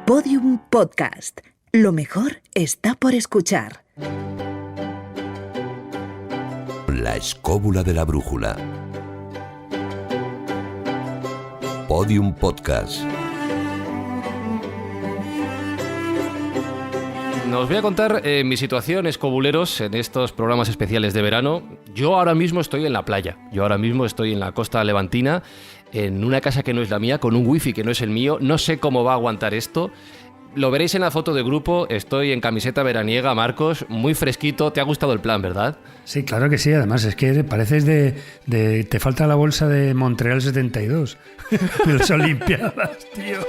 Podium Podcast. Lo mejor está por escuchar. La escóbula de la brújula. Podium Podcast. Os voy a contar mi situación, escobuleros, en estos programas especiales de verano. Yo ahora mismo estoy en la playa. Yo ahora mismo estoy en la costa levantina, en una casa que no es la mía, con un wifi que no es el mío. No sé cómo va a aguantar esto. Lo veréis en la foto de grupo. Estoy en camiseta veraniega, Marcos, muy fresquito. ¿Te ha gustado el plan, verdad? Sí, claro que sí. Además, es que pareces te falta la bolsa de Montreal 72, de las Olimpiadas, tío.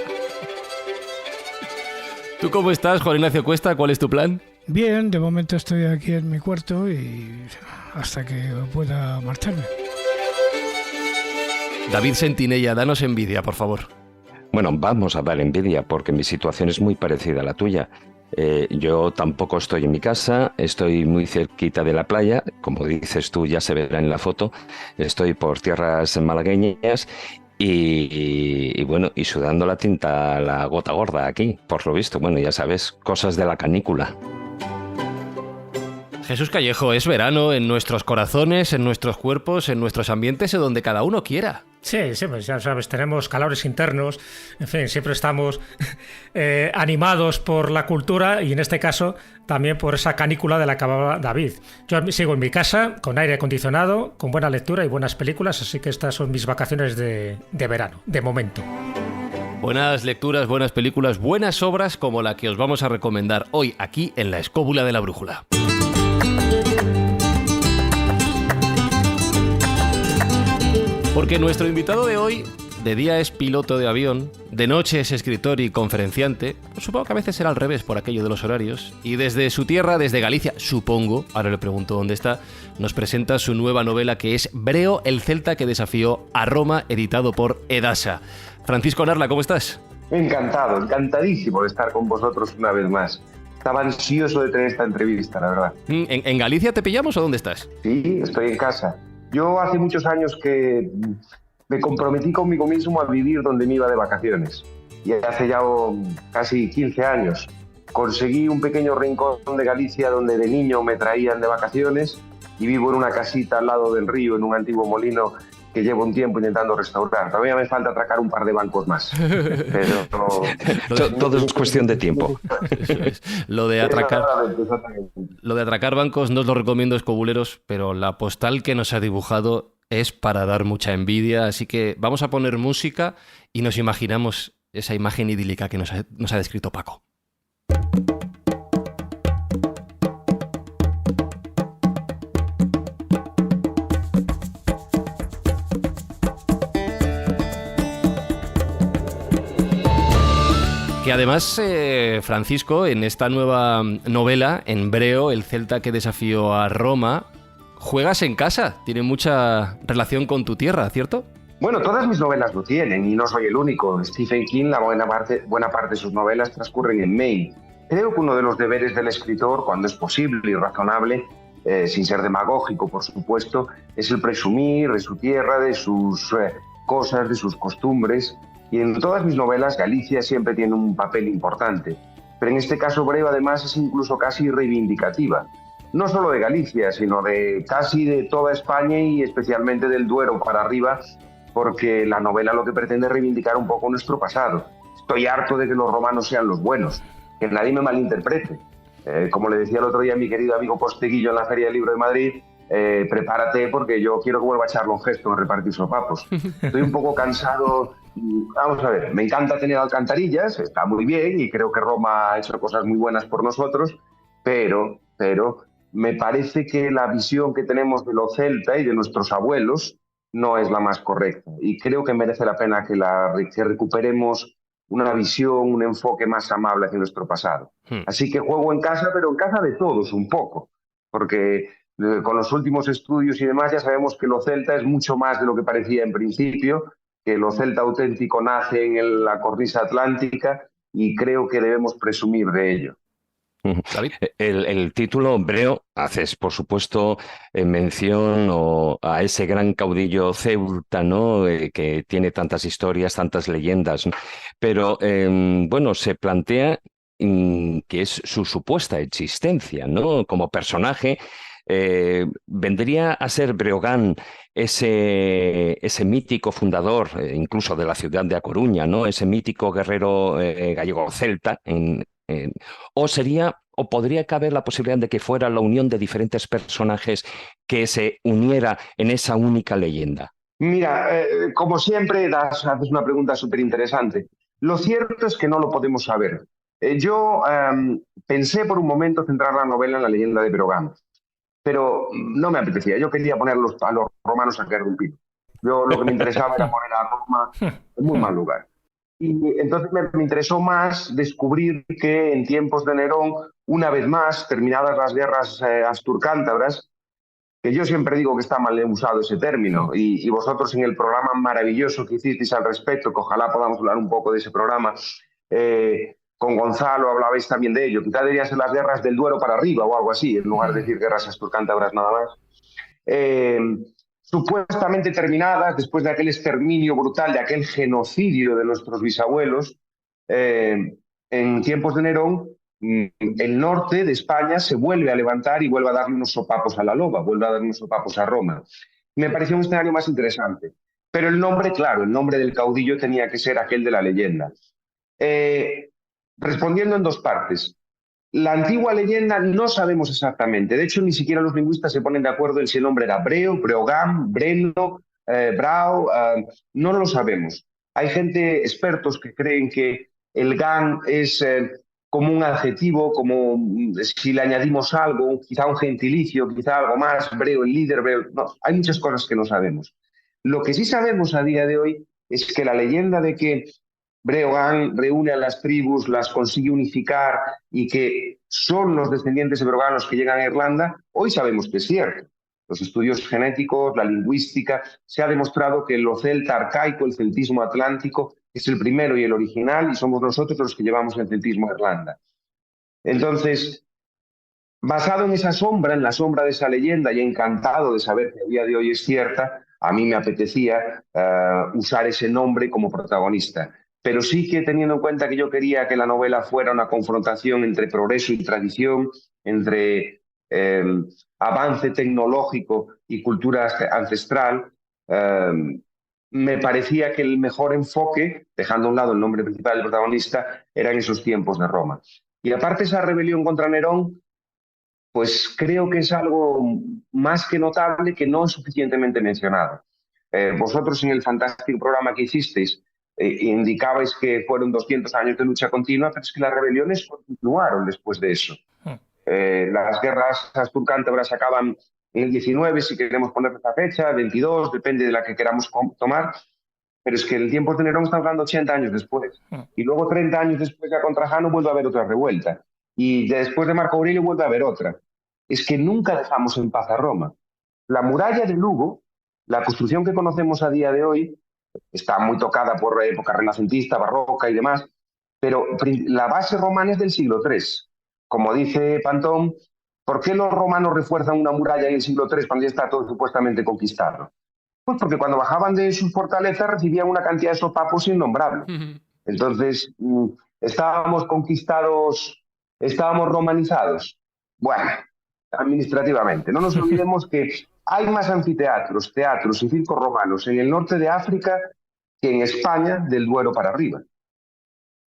¿Tú cómo estás, Juan Ignacio Cuesta? ¿Cuál es tu plan? Bien, de momento estoy aquí en mi cuarto y hasta que pueda marcharme. David Sentinella, danos envidia, por favor. Bueno, vamos a dar envidia porque mi situación es muy parecida a la tuya. Yo tampoco estoy en mi casa, estoy muy cerquita de la playa, como dices tú, ya se verá en la foto. Estoy por tierras malagueñas y bueno, y sudando la tinta, la gota gorda aquí, por lo visto. Bueno, ya sabes, cosas de la canícula. Jesús Callejo, es verano en nuestros corazones, en nuestros cuerpos, en nuestros ambientes, en donde cada uno quiera. Sí, pues ya sabes, tenemos calores internos, en fin, siempre estamos animados por la cultura y en este caso también por esa canícula de la que hablaba David. Yo sigo en mi casa, con aire acondicionado, con buena lectura y buenas películas, así que estas son mis vacaciones de verano, de momento. Buenas lecturas, buenas películas, buenas obras como la que os vamos a recomendar hoy aquí en La Escóbula de la Brújula. Porque nuestro invitado de hoy, de día es piloto de avión, de noche es escritor y conferenciante, supongo que a veces será al revés por aquello de los horarios, y desde su tierra, desde Galicia, supongo, ahora le pregunto dónde está, nos presenta su nueva novela que es Breo, el celta que desafió a Roma, editado por Edasa. Francisco Narla, ¿cómo estás? Encantado, encantadísimo de estar con vosotros una vez más. Estaba ansioso de tener esta entrevista, la verdad. ¿En Galicia te pillamos o dónde estás? Sí, estoy en casa. Yo hace muchos años que me comprometí conmigo mismo a vivir donde me iba de vacaciones. Y hace ya casi 15 años conseguí un pequeño rincón de Galicia donde de niño me traían de vacaciones y vivo en una casita al lado del río, en un antiguo molino que llevo un tiempo intentando restaurar. Todavía me falta atracar un par de bancos más. Pero todo es cuestión de tiempo. Eso es. Lo de atracar bancos no os lo recomiendo, escobuleros, pero la postal que nos ha dibujado es para dar mucha envidia, así que vamos a poner música y nos imaginamos esa imagen idílica que nos ha descrito Paco. Que además, Francisco, en esta nueva novela, en Breo, el celta que desafió a Roma, juegas en casa, tiene mucha relación con tu tierra, ¿cierto? Bueno, todas mis novelas lo tienen y no soy el único. Stephen King, la buena parte de sus novelas transcurren en Maine. Creo que uno de los deberes del escritor, cuando es posible y razonable, sin ser demagógico, por supuesto, es el presumir de su tierra, de sus cosas, de sus costumbres. Y en todas mis novelas Galicia siempre tiene un papel importante. Pero en este caso Breo además es incluso casi reivindicativa. No solo de Galicia, sino de casi de toda España y especialmente del Duero para arriba, porque la novela lo que pretende es reivindicar un poco nuestro pasado. Estoy harto de que los romanos sean los buenos, que nadie me malinterprete. Como le decía el otro día a mi querido amigo Posteguillo en la Feria del Libro de Madrid, prepárate porque yo quiero que vuelva a echarle un gesto en repartir sopapos. Estoy un poco cansado. Vamos a ver, me encanta tener alcantarillas, está muy bien y creo que Roma ha hecho cosas muy buenas por nosotros, pero me parece que la visión que tenemos de lo celta y de nuestros abuelos no es la más correcta y creo que merece la pena que recuperemos una visión, un enfoque más amable hacia nuestro pasado. Así que juego en casa, pero en casa de todos un poco, porque con los últimos estudios y demás ya sabemos que lo celta es mucho más de lo que parecía en principio, que lo celta auténtico nace en la cornisa atlántica y creo que debemos presumir de ello. David. El título Breo haces, por supuesto, mención a ese gran caudillo celta, ¿no? Que tiene tantas historias, tantas leyendas, ¿no? pero bueno, se plantea que es su supuesta existencia, ¿no? Como personaje, vendría a ser Breogán ese mítico fundador, incluso de la ciudad de A Coruña, ¿no? Ese mítico guerrero gallego-celta, o sería, o podría caber la posibilidad de que fuera la unión de diferentes personajes que se uniera en esa única leyenda. Mira, como siempre, haces una pregunta súper interesante. Lo cierto es que no lo podemos saber. Yo pensé por un momento centrar la novela en la leyenda de Breogán, pero no me apetecía. Yo quería poner a los romanos a caer de un pino. Yo lo que me interesaba era poner a Roma en muy mal lugar. Y entonces me interesó más descubrir que en tiempos de Nerón, una vez más, terminadas las guerras asturcántabras, que yo siempre digo que está mal usado ese término, y vosotros en el programa maravilloso que hicisteis al respecto, que ojalá podamos hablar un poco de ese programa, con Gonzalo hablabais también de ello, quizá deberían ser las guerras del Duero para arriba o algo así, en lugar de decir guerras asturcántabras nada más. Supuestamente terminadas después de aquel exterminio brutal, de aquel genocidio de nuestros bisabuelos, en tiempos de Nerón, el norte de España se vuelve a levantar y vuelve a darle unos sopapos a la loba, vuelve a darle unos sopapos a Roma. Me pareció un escenario más interesante. Pero el nombre, claro, el nombre del caudillo tenía que ser aquel de la leyenda. Respondiendo en dos partes. La antigua leyenda no sabemos exactamente. De hecho, ni siquiera los lingüistas se ponen de acuerdo en si el nombre era Breo, Breogán, Breno, Brau. No lo sabemos. Hay gente, expertos, que creen que el gan es como un adjetivo, como si le añadimos algo, quizá un gentilicio, quizá algo más, Breo el líder, Breo. No, hay muchas cosas que no sabemos. Lo que sí sabemos a día de hoy es que la leyenda de que Breogán reúne a las tribus, las consigue unificar y que son los descendientes de Breogán los que llegan a Irlanda, hoy sabemos que es cierto. Los estudios genéticos, la lingüística, se ha demostrado que lo celta arcaico, el celtismo atlántico, es el primero y el original, y somos nosotros los que llevamos el celtismo a Irlanda. Entonces, basado en esa sombra, en la sombra de esa leyenda, y encantado de saber que a día de hoy es cierta, a mí me apetecía usar ese nombre como protagonista. Pero sí que teniendo en cuenta que yo quería que la novela fuera una confrontación entre progreso y tradición, entre avance tecnológico y cultura ancestral, me parecía que el mejor enfoque, dejando a un lado el nombre principal del protagonista, era en esos tiempos de Roma. Y aparte esa rebelión contra Nerón, pues creo que es algo más que notable, que no es suficientemente mencionado. Vosotros en el fantástico programa que hicisteis indicabais que fueron 200 años de lucha continua, pero es que las rebeliones continuaron después de eso. Las guerras asturcántabras acaban en el 19, si queremos poner esta fecha, 22, depende de la que queramos tomar, pero es que el tiempo de Nerón estamos hablando 80 años después. Y luego 30 años después, ya con Trajano, vuelve a haber otra revuelta. Y después de Marco Aurelio vuelve a haber otra. Es que nunca dejamos en paz a Roma. La muralla de Lugo, la construcción que conocemos a día de hoy, está muy tocada por época renacentista, barroca y demás, pero la base romana es del siglo III. Como dice Pantón, ¿por qué los romanos refuerzan una muralla en el siglo III cuando ya está todo supuestamente conquistado? Pues porque cuando bajaban de sus fortalezas recibían una cantidad de sopapos innombrables. Entonces, ¿estábamos conquistados, estábamos romanizados? Bueno, administrativamente. No nos olvidemos que hay más anfiteatros, teatros y circos romanos en el norte de África que en España del Duero para arriba.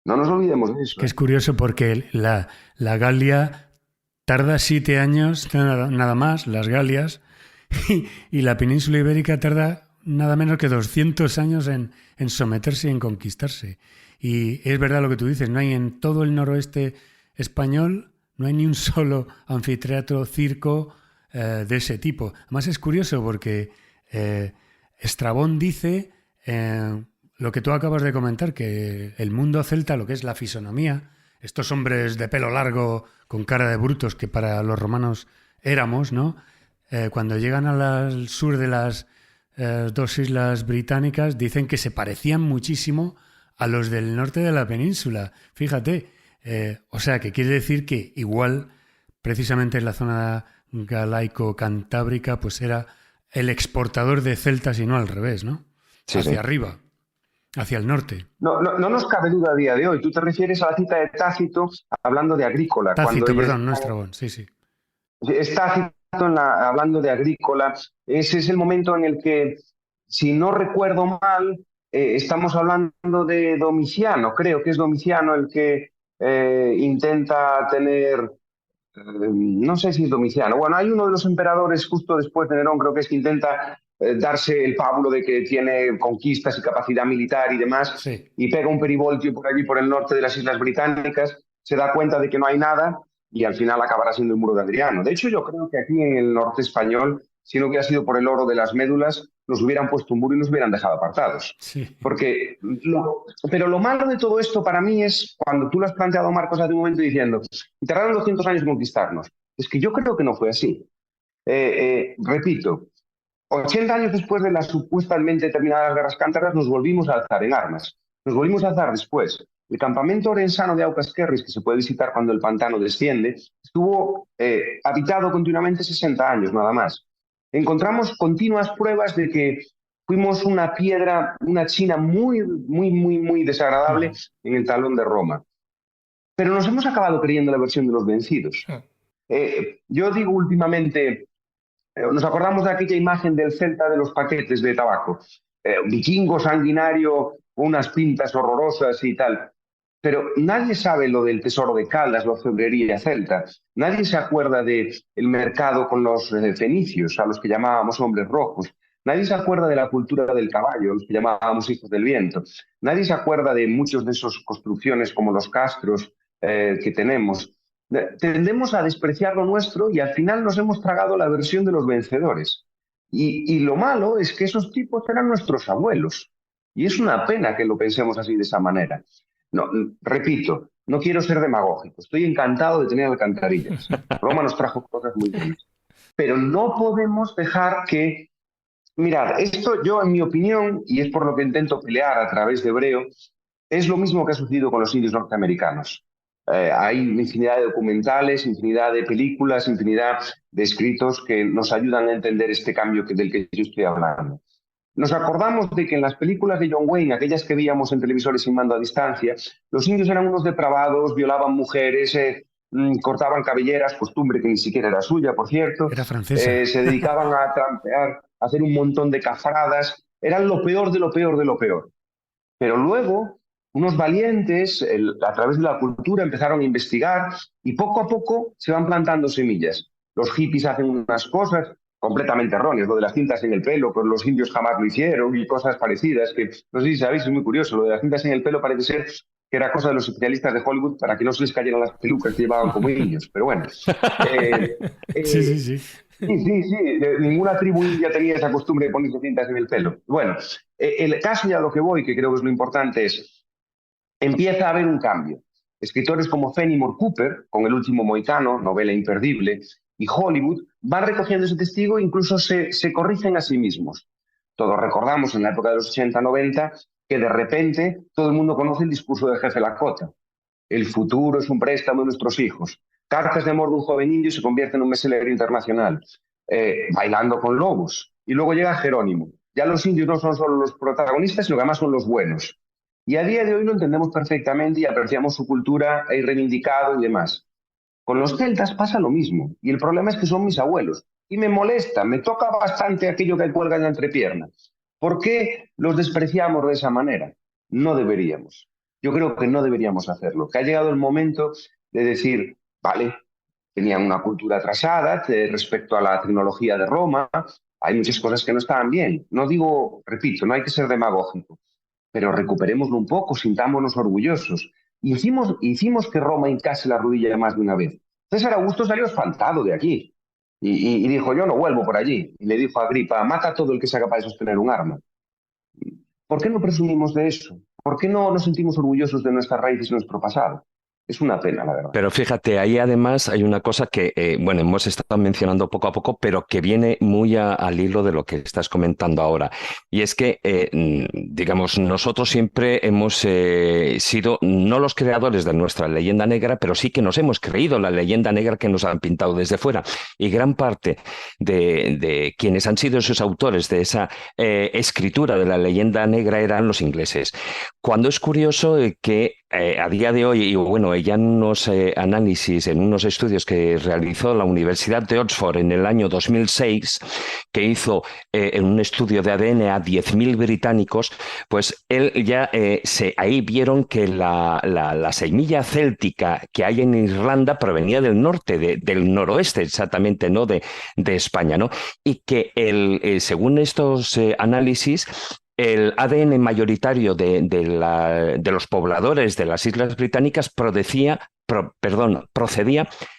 No nos olvidemos de eso. Que es curioso porque la Galia tarda 7 años, nada más, las Galias, y la península ibérica tarda nada menos que 200 años en someterse y en conquistarse. Y es verdad lo que tú dices, no hay en todo el noroeste español, no hay ni un solo anfiteatro, circo de ese tipo. Además es curioso porque Estrabón dice lo que tú acabas de comentar, que el mundo celta, lo que es la fisonomía, estos hombres de pelo largo con cara de brutos que para los romanos éramos, ¿no? Cuando llegan al sur de las dos islas británicas, dicen que se parecían muchísimo a los del norte de la península. Fíjate, o sea, que quiere decir que igual, precisamente en la zona galaico-cantábrica, pues era el exportador de celtas y no al revés, ¿no? Sí, hacia sí. arriba. hacia el norte. No nos cabe duda a día de hoy. Tú te refieres a la cita de Tácito hablando de Agrícola. Tácito, cuando perdón, no Estrabón, sí. está citado hablando de Agrícola. Ese es el momento en el que, si no recuerdo mal, estamos hablando de Domiciano. Creo que es Domiciano el que intenta tener... no sé si es Domiciano. Bueno, hay uno de los emperadores justo después de Nerón, creo que es que intenta darse el pábulo de que tiene conquistas y capacidad militar y demás, Sí. y pega un perivoltio por allí, por el norte de las Islas Británicas, se da cuenta de que no hay nada y al final acabará siendo el muro de Adriano. De hecho, yo creo que aquí en el norte español, si no hubiera sido por el oro de las médulas, nos hubieran puesto un muro y nos hubieran dejado apartados. Sí. Pero lo malo de todo esto para mí es cuando tú lo has planteado, Marcos, hace un momento diciendo, y tardaron 200 años en conquistarnos. Es que yo creo que no fue así. Repito, 80 años después de las supuestamente terminadas guerras cántabras, nos volvimos a alzar en armas. Nos volvimos a alzar después. El campamento orensano de Aucasquerris, que se puede visitar cuando el pantano desciende, estuvo habitado continuamente 60 años, nada más. Encontramos continuas pruebas de que fuimos una piedra, una china muy desagradable en el talón de Roma. Pero nos hemos acabado creyendo la versión de los vencidos. Yo digo últimamente... Nos acordamos de aquella imagen del celta de los paquetes de tabaco. Vikingo sanguinario, unas pintas horrorosas y tal. Pero nadie sabe lo del tesoro de Caldas, la orfebrería celta. Nadie se acuerda del mercado con los fenicios, a los que llamábamos hombres rojos. Nadie se acuerda de la cultura del caballo, a los que llamábamos hijos del viento. Nadie se acuerda de muchos de esas construcciones como los castros que tenemos. Tendemos a despreciar lo nuestro y al final nos hemos tragado la versión de los vencedores. Y lo malo es que esos tipos eran nuestros abuelos. Y es una pena que lo pensemos así de esa manera. No, repito, no quiero ser demagógico. Estoy encantado de tener alcantarillas. Roma nos trajo cosas muy buenas. Pero no podemos dejar que... Mirad, esto yo, en mi opinión, y es por lo que intento pelear a través de Hebreo, es lo mismo que ha sucedido con los indios norteamericanos. Hay infinidad de documentales, infinidad de películas, infinidad de escritos que nos ayudan a entender este cambio del que yo estoy hablando. Nos acordamos de que en las películas de John Wayne, aquellas que veíamos en televisores sin mando a distancia, los indios eran unos depravados, violaban mujeres, cortaban cabelleras, costumbre que ni siquiera era suya, por cierto. Era francesa. Se dedicaban a trampear, a hacer un montón de cafradas. Eran lo peor de lo peor de lo peor. Pero luego... unos valientes, a través de la cultura, empezaron a investigar y poco a poco se van plantando semillas. Los hippies hacen unas cosas completamente erróneas, lo de las cintas en el pelo, pues los indios jamás lo hicieron y cosas parecidas, que no sé si sabéis, es muy curioso. Lo de las cintas en el pelo parece ser que era cosa de los especialistas de Hollywood para que no se les cayeran las pelucas que llevaban como indios, pero bueno. Sí. Sí, ninguna tribu india tenía esa costumbre de ponerse cintas en el pelo. Bueno, el caso y a lo que voy, que creo que es lo importante, es empieza a haber un cambio. Escritores como Fenimore Cooper, con El último mohicano, novela imperdible, y Hollywood, van recogiendo ese testigo e incluso se corrigen a sí mismos. Todos recordamos en la época de los 80-90 que de repente todo el mundo conoce el discurso del jefe Lakota. El futuro es un préstamo de nuestros hijos. Cartas de amor de un joven indio se convierte en un bestseller internacional. Bailando con lobos. Y luego llega Jerónimo. Ya los indios no son solo los protagonistas, sino que además son los buenos. Y a día de hoy lo entendemos perfectamente y apreciamos su cultura, hay reivindicado y demás. Con los celtas pasa lo mismo. Y el problema es que son mis abuelos. Y me molesta, me toca bastante aquello que cuelga en la entrepierna. ¿Por qué los despreciamos de esa manera? No deberíamos. Yo creo que no deberíamos hacerlo. Que ha llegado el momento de decir, vale, tenían una cultura atrasada respecto a la tecnología de Roma. Hay muchas cosas que no estaban bien. No digo, repito, no hay que ser demagógico. Pero recuperémoslo un poco, sintámonos orgullosos. Hicimos que Roma hincase la rodilla más de una vez. César Augusto salió espantado de aquí y dijo, yo no vuelvo por allí. Y le dijo a Agripa, mata a todo el que sea capaz de sostener un arma. ¿Por qué no presumimos de eso? ¿Por qué no nos sentimos orgullosos de nuestras raíces y nuestro pasado? Es una pena, la verdad. Pero fíjate, ahí además hay una cosa que, bueno, hemos estado mencionando poco a poco, pero que viene muy al hilo de lo que estás comentando ahora. Y es que, digamos, nosotros siempre hemos sido no los creadores de nuestra leyenda negra, pero sí que nos hemos creído la leyenda negra que nos han pintado desde fuera. Y gran parte de quienes han sido esos autores de esa escritura de la leyenda negra eran los ingleses. Cuando es curioso que a día de hoy, y bueno, ya en unos análisis, en unos estudios que realizó la Universidad de Oxford en el año 2006, que hizo en un estudio de ADN a 10.000 británicos, pues él ya ahí vieron que la semilla céltica que hay en Irlanda provenía del norte, del noroeste exactamente, ¿no? de España, ¿no? Y que según estos análisis, el ADN mayoritario de los pobladores de las Islas Británicas procedía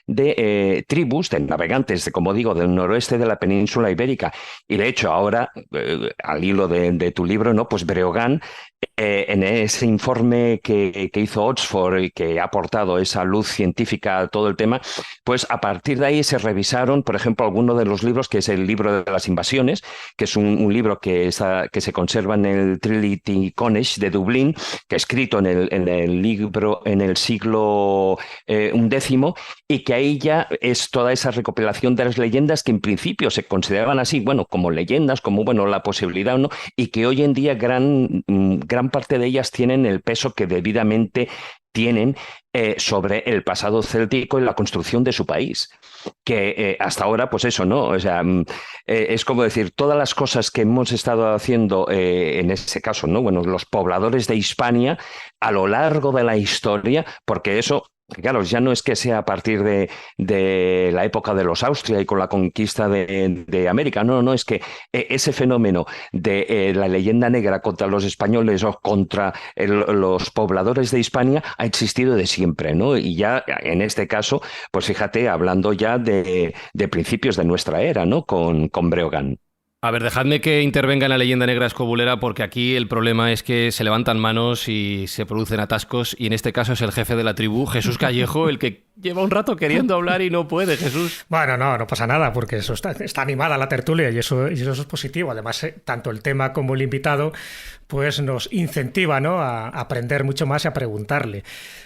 de tribus, de navegantes, como digo, del noroeste de la península ibérica. Y de hecho ahora, al hilo de tu libro, ¿no? Pues Breogán, en ese informe que hizo Oxford y que ha aportado esa luz científica a todo el tema, pues a partir de ahí se revisaron, por ejemplo, algunos de los libros, que es el libro de las invasiones, que es un libro que se conserva en el Trinity College de Dublín, que es escrito en el libro en el siglo XI, y que ahí ya es toda esa recopilación de las leyendas que en principio se consideraban así, bueno, como leyendas, como bueno, la posibilidad, ¿no? Y que hoy en día gran parte de ellas tienen el peso que debidamente tienen sobre el pasado céltico y la construcción de su país. Que hasta ahora, pues eso, ¿no? O sea, es como decir, todas las cosas que hemos estado haciendo en ese caso, ¿no? Bueno, los pobladores de Hispania a lo largo de la historia, porque eso, claro, ya no es que sea a partir de la época de los Austria y con la conquista de América, no, es que ese fenómeno de la leyenda negra contra los españoles o contra los pobladores de Hispania ha existido de siempre, ¿no? Y ya en este caso, pues fíjate, hablando ya de principios de nuestra era, ¿no? Con Breogán. A ver, dejadme que intervenga en la leyenda negra escobulera, porque aquí el problema es que se levantan manos y se producen atascos, y en este caso es el jefe de la tribu, Jesús Callejo, el que lleva un rato queriendo hablar y no puede, Jesús. Bueno, no pasa nada, porque eso está animada la tertulia y eso es positivo. Además, tanto el tema como el invitado pues nos incentiva, ¿no?, a aprender mucho más y a preguntarle.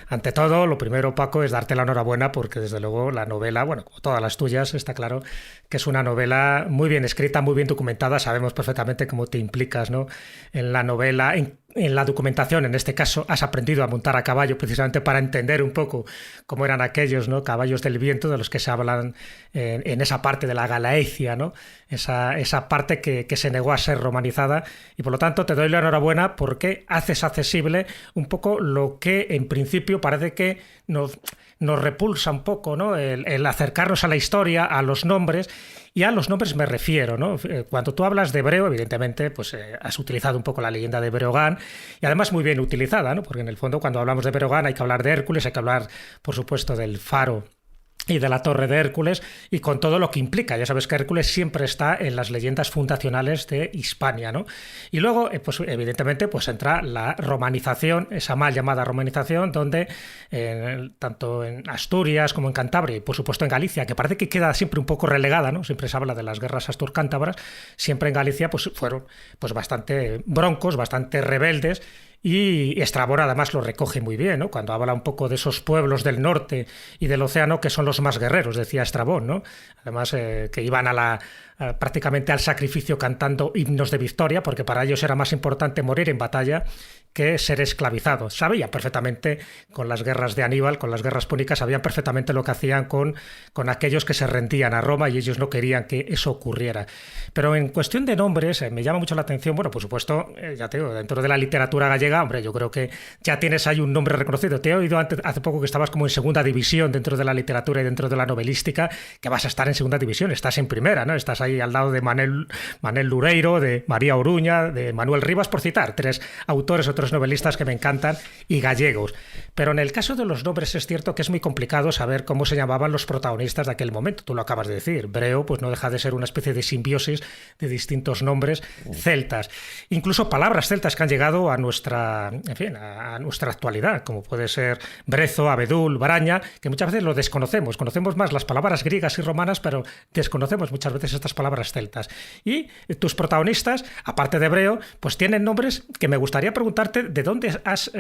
Ante todo, lo primero, Paco, es darte la enhorabuena, porque desde luego la novela, bueno, como todas las tuyas, está claro que es una novela muy bien escrita, muy bien documentada. Sabemos perfectamente cómo te implicas, ¿no?, en la novela, en la documentación. En este caso has aprendido a montar a caballo precisamente para entender un poco cómo eran aquellos, ¿no?, caballos del viento de los que se hablan en esa parte de la Galaecia, ¿no?, esa parte que se negó a ser romanizada, y por lo tanto te doy la enhorabuena porque haces accesible un poco lo que en principio parece que nos repulsa un poco, ¿no?, el acercarnos a la historia, a los nombres. Y a los nombres me refiero, ¿no? Cuando tú hablas de Breo, evidentemente, pues has utilizado un poco la leyenda de Breogán, y además muy bien utilizada, ¿no? Porque en el fondo, cuando hablamos de Breogán, hay que hablar de Hércules, hay que hablar, por supuesto, del faro y de la torre de Hércules, y con todo lo que implica. Ya sabes que Hércules siempre está en las leyendas fundacionales de Hispania, ¿no? Y luego, pues evidentemente, pues entra la romanización, esa mal llamada romanización, donde tanto en Asturias como en Cantabria, y por supuesto en Galicia, que parece que queda siempre un poco relegada, ¿no? Siempre se habla de las guerras astur-cántabras, siempre en Galicia pues fueron pues bastante broncos, bastante rebeldes. Y Estrabón además lo recoge muy bien, ¿no?, cuando habla un poco de esos pueblos del norte y del océano que son los más guerreros, decía Estrabón, ¿no? Además que iban prácticamente al sacrificio cantando himnos de victoria, porque para ellos era más importante morir en batalla que ser esclavizados. Sabían perfectamente, con las guerras de Aníbal, con las guerras púnicas, sabían perfectamente lo que hacían con aquellos que se rendían a Roma, y ellos no querían que eso ocurriera. Pero en cuestión de nombres, me llama mucho la atención, bueno, por supuesto, ya te digo, dentro de la literatura gallega, hombre, yo creo que ya tienes ahí un nombre reconocido. Te he oído hace poco que estabas como en segunda división dentro de la literatura y dentro de la novelística, que vas a estar en segunda división, estás en primera, ¿no? Estás ahí al lado de Manel Lureiro, de María Oruña, de Manuel Rivas, por citar tres autores, otros otros novelistas que me encantan, y gallegos. Pero en el caso de los nombres es cierto que es muy complicado saber cómo se llamaban los protagonistas de aquel momento. Tú lo acabas de decir. Breo pues no deja de ser una especie de simbiosis de distintos nombres celtas. Incluso palabras celtas que han llegado a nuestra, en fin, a nuestra actualidad, como puede ser brezo, abedul, braña, que muchas veces lo desconocemos. Conocemos más las palabras griegas y romanas, pero desconocemos muchas veces estas palabras celtas. Y tus protagonistas, aparte de hebreo, pues tienen nombres que me gustaría preguntarte de dónde has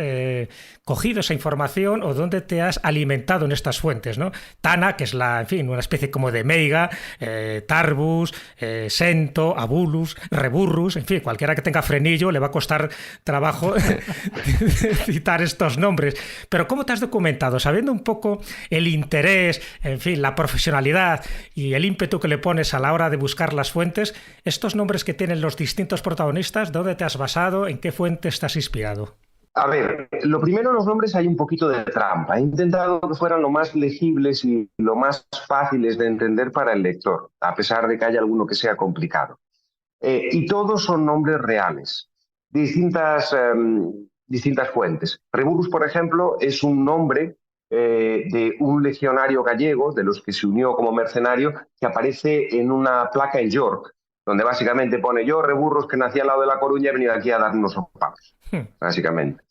cogido esa información o dónde te has alimentado en estas fuentes, ¿no? Tana, que es en fin, una especie como de meiga, Tarbus, Sento, Abulus, Reburrus, en fin, cualquiera que tenga frenillo le va a costar trabajo citar estos nombres. Pero ¿cómo te has documentado? Sabiendo un poco el interés, en fin, la profesionalidad y el ímpetu que le pones a la hora de buscar las fuentes, estos nombres que tienen los distintos protagonistas, ¿dónde te has basado? ¿En qué fuentes te has inspirado? A ver, lo primero, los nombres hay un poquito de trampa. He intentado que fueran lo más legibles y lo más fáciles de entender para el lector, a pesar de que haya alguno que sea complicado. Y todos son nombres reales, distintas fuentes. Reburrus, por ejemplo, es un nombre de un legionario gallego, de los que se unió como mercenario, que aparece en una placa en York, donde básicamente pone: yo, Reburrus, que nací al lado de La Coruña, he venido aquí a dar unos sopapos, básicamente.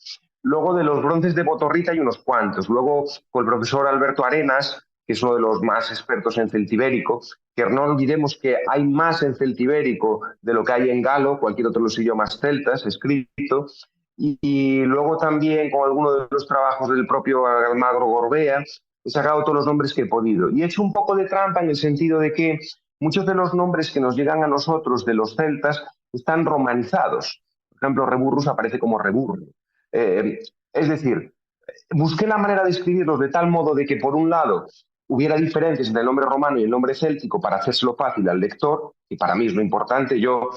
Luego, de los bronces de Botorrita hay unos cuantos. Luego, con el profesor Alberto Arenas, que es uno de los más expertos en celtibérico, que no olvidemos que hay más en celtibérico de lo que hay en galo, cualquier otro de los idiomas celtas, escrito. Y luego también con algunos de los trabajos del propio Almagro Gorbea, he sacado todos los nombres que he podido. Y he hecho un poco de trampa en el sentido de que muchos de los nombres que nos llegan a nosotros de los celtas están romanizados. Por ejemplo, Reburrus aparece como Reburro. Es decir, busqué la manera de escribirlos de tal modo de que, por un lado, hubiera diferencias entre el nombre romano y el nombre céltico para hacérselo fácil al lector, y para mí es lo importante. Yo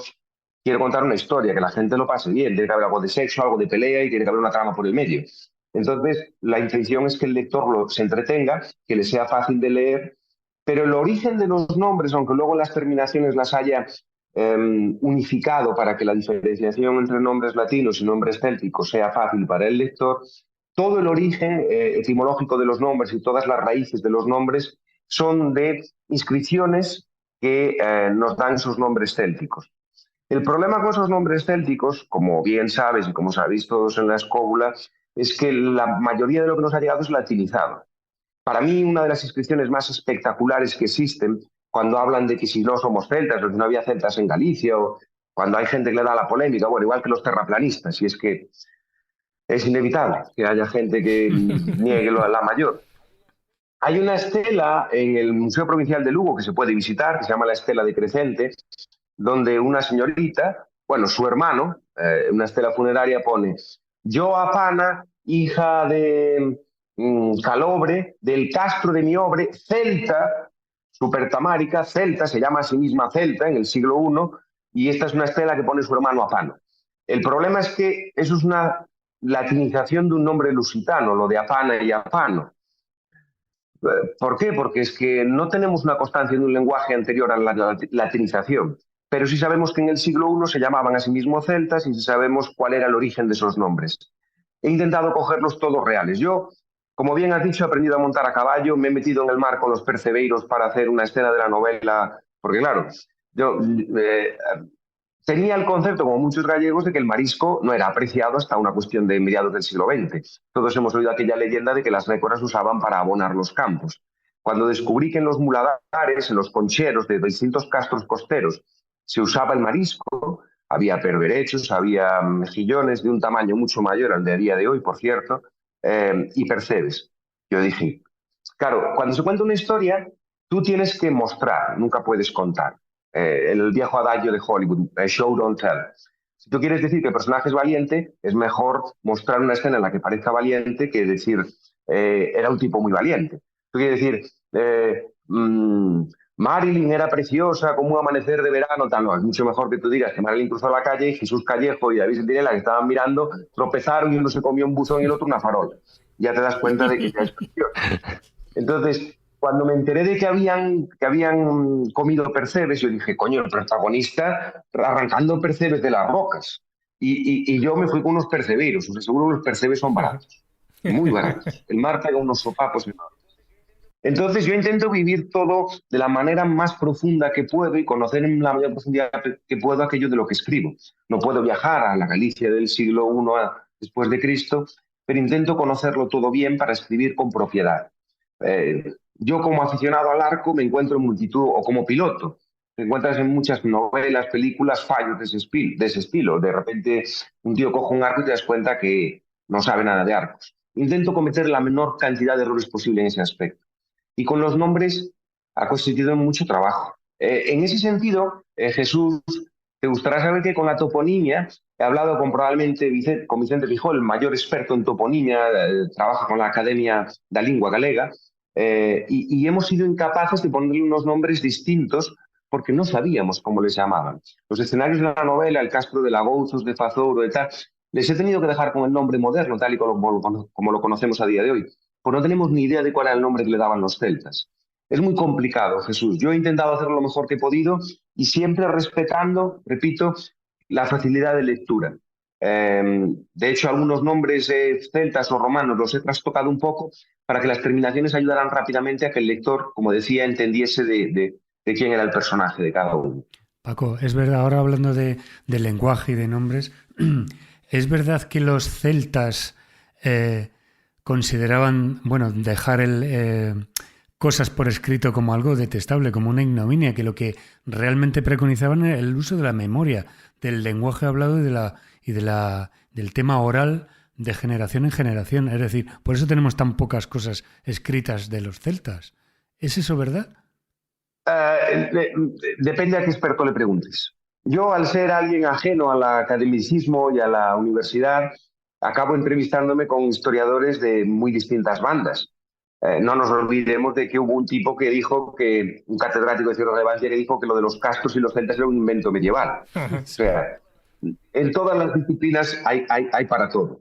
quiero contar una historia, que la gente lo pase bien, tiene que haber algo de sexo, algo de pelea y tiene que haber una trama por el medio. Entonces, la intención es que el lector se entretenga, que le sea fácil de leer, pero el origen de los nombres, aunque luego las terminaciones las haya unificado para que la diferenciación entre nombres latinos y nombres célticos sea fácil para el lector, todo el origen etimológico de los nombres y todas las raíces de los nombres son de inscripciones que nos dan esos nombres célticos. El problema con esos nombres célticos, como bien sabes y como sabéis todos en la escóbula, es que la mayoría de lo que nos ha llegado es latinizado. Para mí, una de las inscripciones más espectaculares que existen, cuando hablan de que si no somos celtas, o que no había celtas en Galicia, o cuando hay gente que le da la polémica, bueno, igual que los terraplanistas, y es que es inevitable que haya gente que niegue la mayor. Hay una estela en el Museo Provincial de Lugo que se puede visitar, que se llama la Estela de Crecente, donde una señorita, bueno, su hermano, una estela funeraria pone: yo, Apana, hija de Calobre, del castro de mi obre, celta, supertamárica, celta, se llama a sí misma celta en el siglo I, y esta es una estela que pone su hermano Apano. El problema es que eso es una latinización de un nombre lusitano, lo de Apana y Apano. ¿Por qué? Porque es que no tenemos una constancia de un lenguaje anterior a la latinización, pero sí sabemos que en el siglo I se llamaban a sí mismos celtas y sí sabemos cuál era el origen de esos nombres. He intentado cogerlos todos reales. Yo, como bien has dicho, he aprendido a montar a caballo, me he metido en el mar con los percebeiros para hacer una escena de la novela, porque claro, yo tenía el concepto, como muchos gallegos, de que el marisco no era apreciado hasta una cuestión de mediados del siglo XX. Todos hemos oído aquella leyenda de que las récoras usaban para abonar los campos. Cuando descubrí que en los muladares, en los concheros de distintos castros costeros, se usaba el marisco, había perberechos, había mejillones de un tamaño mucho mayor al de a día de hoy, por cierto, y percebes. Yo dije, claro, cuando se cuenta una historia, tú tienes que mostrar, nunca puedes contar. El viejo adagio de Hollywood, show don't tell. Si tú quieres decir que el personaje es valiente, es mejor mostrar una escena en la que parezca valiente que decir era un tipo muy valiente. Tú quieres decir Marilyn era preciosa como un amanecer de verano, tal. No, es mucho mejor que tú digas que Marilyn cruzó la calle y Jesús Callejo y David Sentinela, que estaban mirando, tropezaron y uno se comió un buzón y el otro una farola. Ya te das cuenta de que ya es preciosa. Entonces, cuando me enteré de que habían comido percebes, yo dije, coño, el protagonista arrancando percebes de las rocas. y yo me fui con unos percebeiros. Os aseguro que los percebes son baratos, muy baratos. El mar pega unos sopapos enormes. Entonces yo intento vivir todo de la manera más profunda que puedo y conocer en la mayor profundidad que puedo aquello de lo que escribo. No puedo viajar a la Galicia del siglo I después de Cristo, pero intento conocerlo todo bien para escribir con propiedad. Yo como aficionado al arco me encuentro en multitud, o como piloto, te encuentras en muchas novelas, películas, fallos de ese estilo. De repente un tío coge un arco y te das cuenta que no sabe nada de arcos. Intento cometer la menor cantidad de errores posible en ese aspecto. Y con los nombres ha constituido mucho trabajo. En ese sentido, Jesús, te gustará saber que con la toponimia he hablado probablemente con Vicente Fijol, el mayor experto en toponimia, trabaja con la Academia da Lingua Galega, y hemos sido incapaces de ponerle unos nombres distintos porque no sabíamos cómo les llamaban. Los escenarios de la novela, el Castro de Lagouzos, de Fazouro y tal, les he tenido que dejar con el nombre moderno, tal y como lo conocemos a día de hoy. Pues no tenemos ni idea de cuál era el nombre que le daban los celtas. Es muy complicado, Jesús. Yo he intentado hacer lo mejor que he podido y siempre respetando, repito, la facilidad de lectura. De hecho, algunos nombres celtas o romanos los he trastocado un poco para que las terminaciones ayudaran rápidamente a que el lector, como decía, entendiese de quién era el personaje de cada uno. Paco, es verdad, ahora hablando de lenguaje y de nombres, ¿es verdad que los celtas consideraban, bueno, dejar cosas por escrito como algo detestable, como una ignominia, que lo que realmente preconizaban era el uso de la memoria, del lenguaje hablado y del tema oral de generación en generación? Es decir, por eso tenemos tan pocas cosas escritas de los celtas. ¿Es eso verdad? Depende a qué experto le preguntes. Yo, al ser alguien ajeno al academicismo y a la universidad, acabo entrevistándome con historiadores de muy distintas bandas. No nos olvidemos de que hubo un tipo que dijo que, un catedrático de cierta relevancia, que dijo que lo de los castros y los celtas era un invento medieval. O sea, en todas las disciplinas hay para todo.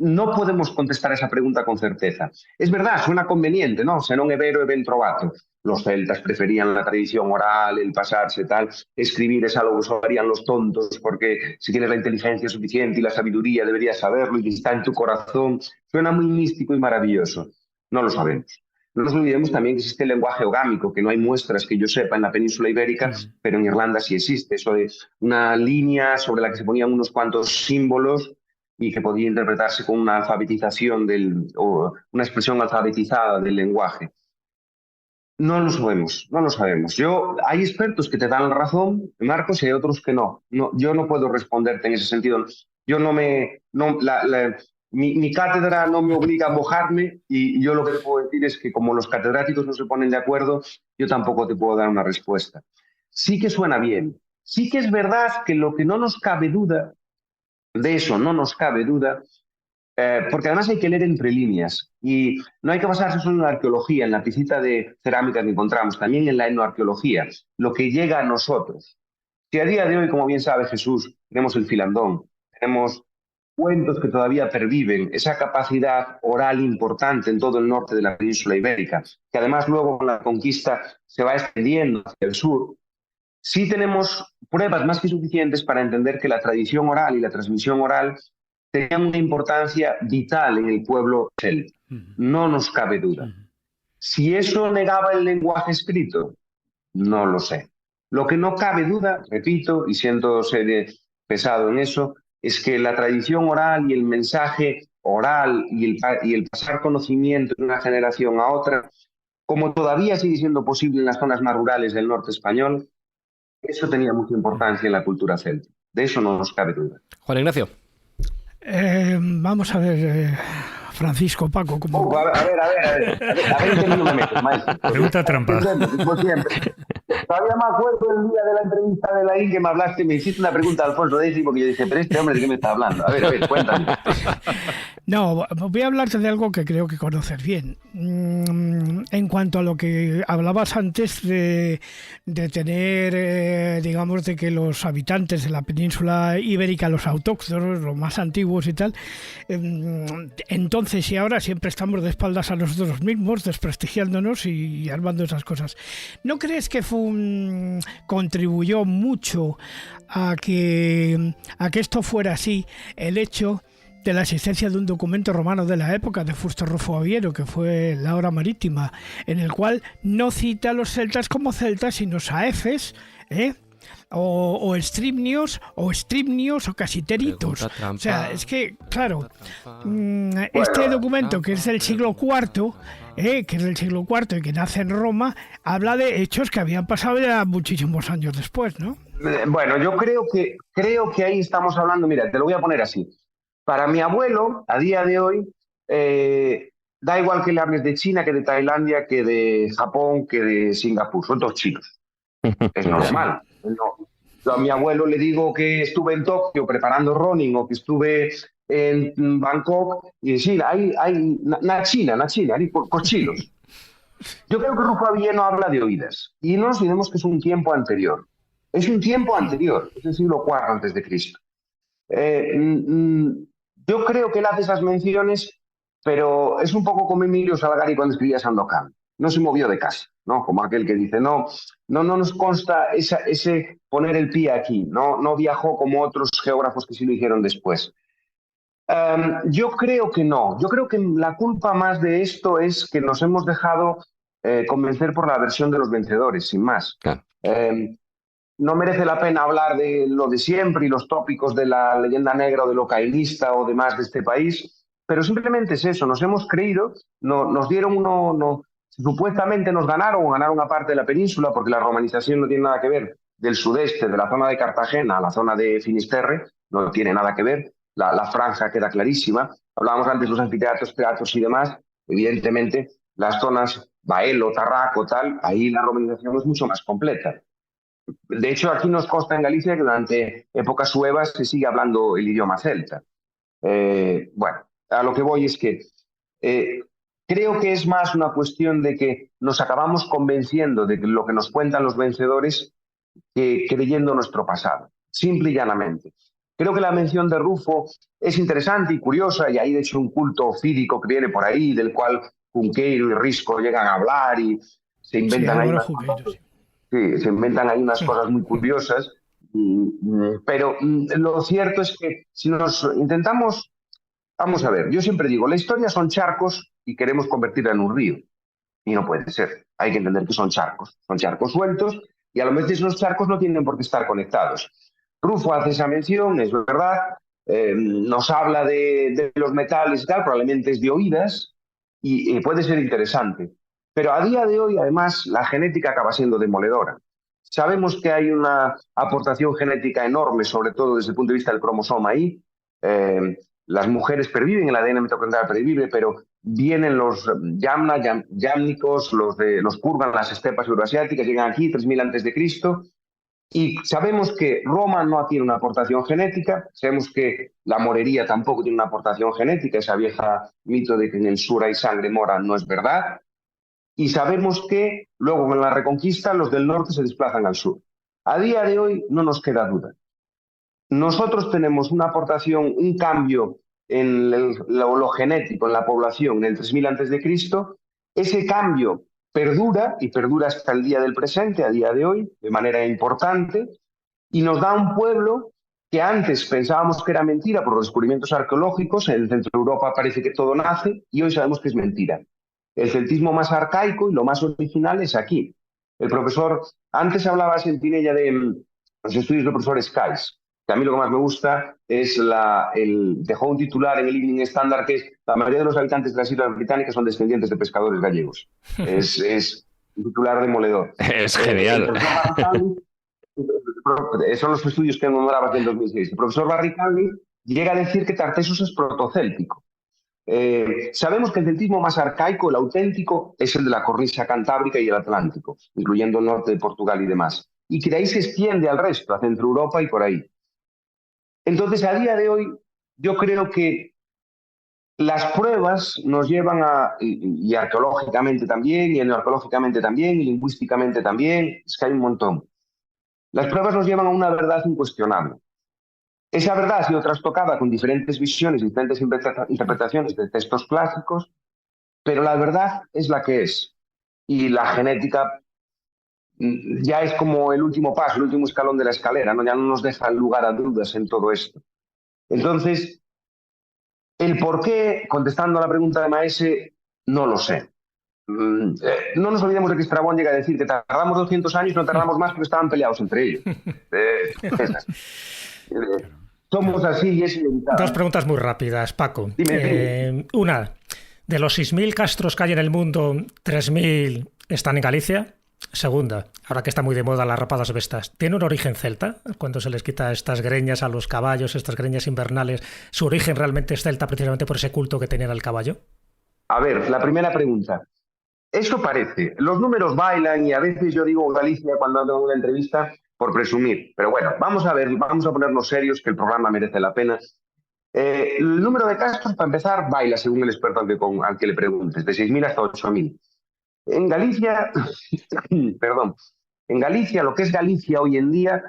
No podemos contestar esa pregunta con certeza. Es verdad, suena conveniente, ¿no? Se non è vero e ben trovato. Los celtas preferían la tradición oral, el pasarse, tal. Escribir es algo que solo harían los tontos, porque si tienes la inteligencia suficiente y la sabiduría deberías saberlo y está en tu corazón. Suena muy místico y maravilloso. No lo sabemos. No nos olvidemos también que existe el lenguaje ogámico, que no hay muestras que yo sepa en la península ibérica, pero en Irlanda sí existe. Eso es una línea sobre la que se ponían unos cuantos símbolos y que podía interpretarse con una alfabetización o una expresión alfabetizada del lenguaje. No lo sabemos, no lo sabemos. Hay expertos que te dan razón, Marcos, y hay otros que no. Yo no puedo responderte en ese sentido. Yo mi cátedra no me obliga a mojarme y yo lo que te puedo decir es que como los catedráticos no se ponen de acuerdo, yo tampoco te puedo dar una respuesta. Sí que suena bien. Sí que es verdad que lo que no nos cabe duda, de eso no nos cabe duda, porque además hay que leer entre líneas y no hay que basarse solo en la arqueología, en la piscina de cerámica que encontramos, también en la etnoarqueología, lo que llega a nosotros. Si a día de hoy, como bien sabe Jesús, tenemos el filandón, tenemos cuentos que todavía perviven, esa capacidad oral importante en todo el norte de la península ibérica, que además luego con la conquista se va extendiendo hacia el sur, sí tenemos pruebas más que suficientes para entender que la tradición oral y la transmisión oral tenían una importancia vital en el pueblo celta. No nos cabe duda. Si eso negaba el lenguaje escrito, no lo sé. Lo que no cabe duda, repito, y siento ser pesado en eso, es que la tradición oral y el mensaje oral y el pasar conocimiento de una generación a otra, como todavía sigue siendo posible en las zonas más rurales del norte español, eso tenía mucha importancia en la cultura celta. De eso no nos cabe duda. Juan Ignacio. Vamos a ver, Francisco, Paco, ¿cómo? A ver en qué no me metes, maestro. Pregunta trampa. Como siempre. Todavía me acuerdo el día de la entrevista de la IN que me hablaste y me hiciste una pregunta a Alfonso X porque yo dije, pero este hombre, ¿de qué me está hablando? A ver, cuéntame. No, voy a hablarte de algo que creo que conoces bien. En cuanto a lo que hablabas antes de tener, digamos, de que los habitantes de la península ibérica, los autóctonos, los más antiguos y tal, entonces y ahora siempre estamos de espaldas a nosotros mismos, desprestigiándonos y armando esas cosas. ¿No crees que fue contribuyó mucho a que esto fuera así el hecho de la existencia de un documento romano de la época de Fusto Rufo Aviero, que fue la Hora Marítima, en el cual no cita a los celtas como celtas, sino saefes, o strimnios, o casiteritos. O sea, es que, claro, este documento, que es del siglo IV, y que nace en Roma, habla de hechos que habían pasado ya muchísimos años después, ¿no? Bueno, yo creo que ahí estamos hablando, mira, te lo voy a poner así. Para mi abuelo, a día de hoy, da igual que le hables de China, que de Tailandia, que de Japón, que de Singapur. Son todos chinos. Es normal. No. Yo a mi abuelo le digo que estuve en Tokio preparando Ronin o que estuve en Bangkok y decir, na China, por chinos. Yo creo que Rufo Avilleno habla de oídas y no nos olvidemos que es un tiempo anterior. Es un tiempo anterior, es el siglo IV antes de Cristo. Yo creo que él hace esas menciones, pero es un poco como Emilio Salgari cuando escribía Sandokan. No se movió de casa, ¿no? Como aquel que dice, no nos consta ese poner el pie aquí, no viajó como otros geógrafos que sí lo hicieron después. Yo creo que no. Yo creo que la culpa más de esto es que nos hemos dejado convencer por la versión de los vencedores, sin más. Claro. No merece la pena hablar de lo de siempre y los tópicos de la leyenda negra o de lo cailista o demás de este país, pero simplemente es eso, nos hemos creído, nos dieron supuestamente nos ganaron a parte de la península, porque la romanización no tiene nada que ver del sudeste, de la zona de Cartagena a la zona de Finisterre, no tiene nada que ver, la franja queda clarísima. Hablábamos antes de los anfiteatros, teatros y demás, evidentemente las zonas Baelo, Tarraco, tal, ahí la romanización es mucho más completa. De hecho, aquí nos consta en Galicia que durante épocas suevas se sigue hablando el idioma celta. Bueno, a lo que voy es que creo que es más una cuestión de que nos acabamos convenciendo de lo que nos cuentan los vencedores que creyendo nuestro pasado, simple y llanamente. Creo que la mención de Rufo es interesante y curiosa, y hay de hecho un culto fídico que viene por ahí, del cual Cunqueiro y Risco llegan a hablar y se inventan se inventan ahí unas cosas muy curiosas, pero lo cierto es que si nos intentamos, vamos a ver, yo siempre digo, la historia son charcos y queremos convertirla en un río, y no puede ser, hay que entender que son charcos sueltos, y a lo mejor esos charcos no tienen por qué estar conectados. Rufo hace esa mención, es verdad, nos habla de los metales y tal, probablemente es de oídas, y puede ser interesante. Pero a día de hoy, además, la genética acaba siendo demoledora. Sabemos que hay una aportación genética enorme, sobre todo desde el punto de vista del cromosoma ahí. Las mujeres perviven, el ADN mitocondrial pervive, pero vienen los yámnicos, los Kurgan, las estepas euroasiáticas, llegan aquí 3000 a.C. Y sabemos que Roma no tiene una aportación genética, sabemos que la morería tampoco tiene una aportación genética, esa vieja mito de que en el sur hay sangre mora no es verdad. Y sabemos que luego con la Reconquista los del norte se desplazan al sur. A día de hoy no nos queda duda. Nosotros tenemos una aportación, un cambio en lo genético, en la población, en el 3000 a.C. Ese cambio perdura y perdura hasta el día del presente, a día de hoy, de manera importante, y nos da un pueblo que antes pensábamos que era mentira por los descubrimientos arqueológicos. En el centro de Europa parece que todo nace y hoy sabemos que es mentira. El celtismo más arcaico y lo más original es aquí. El profesor, antes hablaba Sentinella de los estudios del profesor Skies, que a mí lo que más me gusta es dejó un titular en el Evening Standard que es: la mayoría de los habitantes de las Islas Británicas son descendientes de pescadores gallegos. Es un titular demoledor. Es genial. Son los estudios que nombraba aquí en 2006. El profesor Barricaldi llega a decir que Tartessos es protocéltico. Sabemos que el celtismo más arcaico, el auténtico, es el de la cornisa cantábrica y el Atlántico, incluyendo el norte de Portugal y demás, y que de ahí se extiende al resto, a Centro Europa y por ahí. Entonces, a día de hoy, yo creo que las pruebas nos llevan y arqueológicamente también, y arqueológicamente también, y lingüísticamente también, es que hay un montón. Las pruebas nos llevan a una verdad incuestionable. Esa verdad ha sido trastocada con diferentes visiones, diferentes interpretaciones de textos clásicos, pero la verdad es la que es. Y la genética ya es como el último paso, el último escalón de la escalera, ¿no? Ya no nos deja lugar a dudas en todo esto. Entonces, el por qué, contestando a la pregunta de Maese, no lo sé. No nos olvidemos de que Estrabón llega a decir que tardamos 200 años, no tardamos más porque estaban peleados entre ellos. Somos así y es inevitable. Dos preguntas muy rápidas, Paco. Dime. Una, de los 6.000 castros que hay en el mundo, 3.000 están en Galicia. Segunda, ahora que está muy de moda las rapadas bestas, ¿tiene un origen celta? Cuando se les quita estas greñas a los caballos, estas greñas invernales, ¿su origen realmente es celta precisamente por ese culto que tenían al caballo? A ver, la primera pregunta. Eso parece. Los números bailan y a veces yo digo Galicia cuando hago una entrevista por presumir. Pero bueno, vamos a ver, vamos a ponernos serios que el programa merece la pena. El número de castros, para empezar, baila según el experto al que le preguntes, de 6.000 hasta 8.000. En Galicia, perdón, en Galicia, lo que es Galicia hoy en día,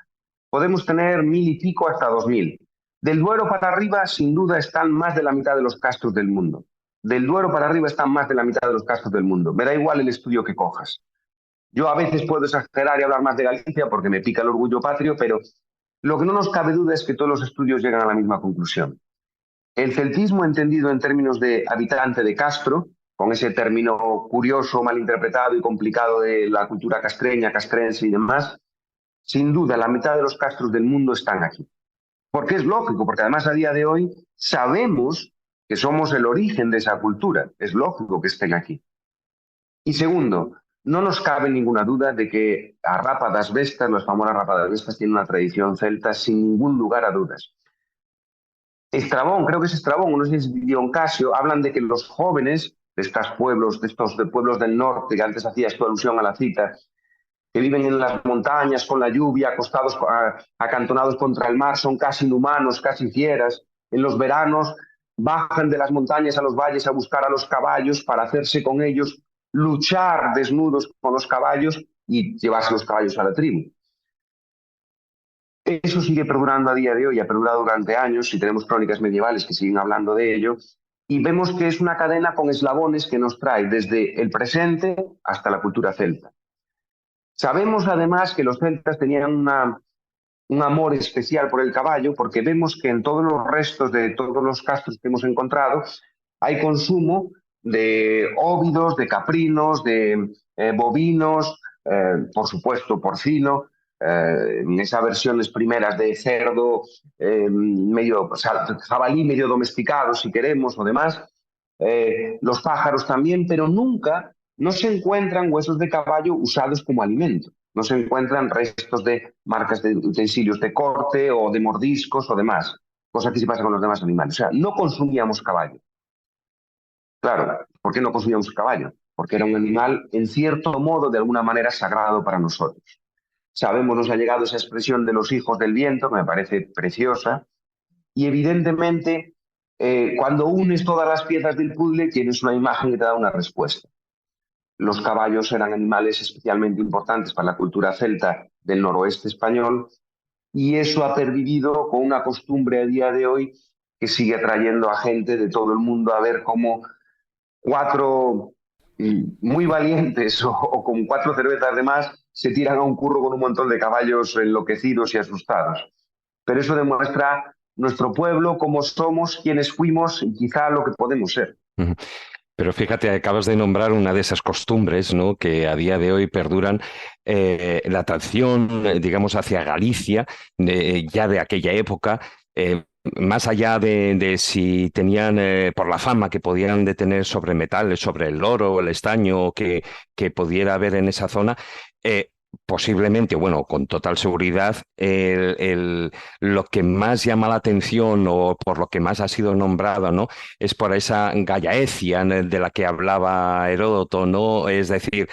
podemos tener 1.000 y pico hasta 2.000. Del Duero para arriba, sin duda, están más de la mitad de los castros del mundo. Del Duero para arriba están más de la mitad de los castros del mundo. Me da igual el estudio que cojas. Yo a veces puedo exagerar y hablar más de Galicia porque me pica el orgullo patrio, pero lo que no nos cabe duda es que todos los estudios llegan a la misma conclusión. El celtismo, entendido en términos de habitante de castro, con ese término curioso, malinterpretado y complicado de la cultura castreña, castrense y demás, sin duda la mitad de los castros del mundo están aquí. Porque es lógico, porque además a día de hoy sabemos que somos el origen de esa cultura. Es lógico que estén aquí. Y segundo, no nos cabe ninguna duda de que a Rápadas Vestas, las famosas Rápadas Vestas, tienen una tradición celta sin ningún lugar a dudas. Estrabón, creo que es Estrabón, no sé si es Dion Casio, hablan de que los jóvenes de estos pueblos del norte, que antes hacías tu alusión a la cita, que viven en las montañas con la lluvia, acostados, acantonados contra el mar, son casi inhumanos, casi fieras. En los veranos bajan de las montañas a los valles a buscar a los caballos para hacerse con ellos, luchar desnudos con los caballos y llevarse los caballos a la tribu. Eso sigue perdurando a día de hoy, ha perdurado durante años y tenemos crónicas medievales que siguen hablando de ello. Y vemos que es una cadena con eslabones que nos trae desde el presente hasta la cultura celta. Sabemos además que los celtas tenían un amor especial por el caballo porque vemos que en todos los restos de todos los castros que hemos encontrado hay consumo de óvidos, de caprinos, de bovinos, por supuesto porcino, en esas versiones primeras de cerdo, jabalí medio domesticado si queremos o demás, los pájaros también, pero nunca no se encuentran huesos de caballo usados como alimento, no se encuentran restos de marcas de utensilios de corte o de mordiscos o demás, cosa que sí pasa con los demás animales. O sea, no consumíamos caballo. Claro, ¿por qué no consumíamos caballo? Porque era un animal, en cierto modo, de alguna manera sagrado para nosotros. Sabemos, nos ha llegado esa expresión de los hijos del viento, que me parece preciosa, y evidentemente, cuando unes todas las piezas del puzzle, tienes una imagen que te da una respuesta. Los caballos eran animales especialmente importantes para la cultura celta del noroeste español, y eso ha pervivido con una costumbre a día de hoy que sigue atrayendo a gente de todo el mundo a ver cómo 4 muy valientes o con 4 cervezas de más se tiran a un curro con un montón de caballos enloquecidos y asustados. Pero eso demuestra nuestro pueblo, cómo somos, quiénes fuimos y quizá lo que podemos ser. Pero fíjate, acabas de nombrar una de esas costumbres, ¿no?, que a día de hoy perduran, la tradición, digamos, hacia Galicia, ya de aquella época, más allá de si tenían, por la fama que podían de tener sobre metales, sobre el oro, el estaño que pudiera haber en esa zona, posiblemente, bueno, con total seguridad, lo que más llama la atención o por lo que más ha sido nombrado, ¿no?, es por esa Gallaecia de la que hablaba Heródoto, ¿no? Es decir,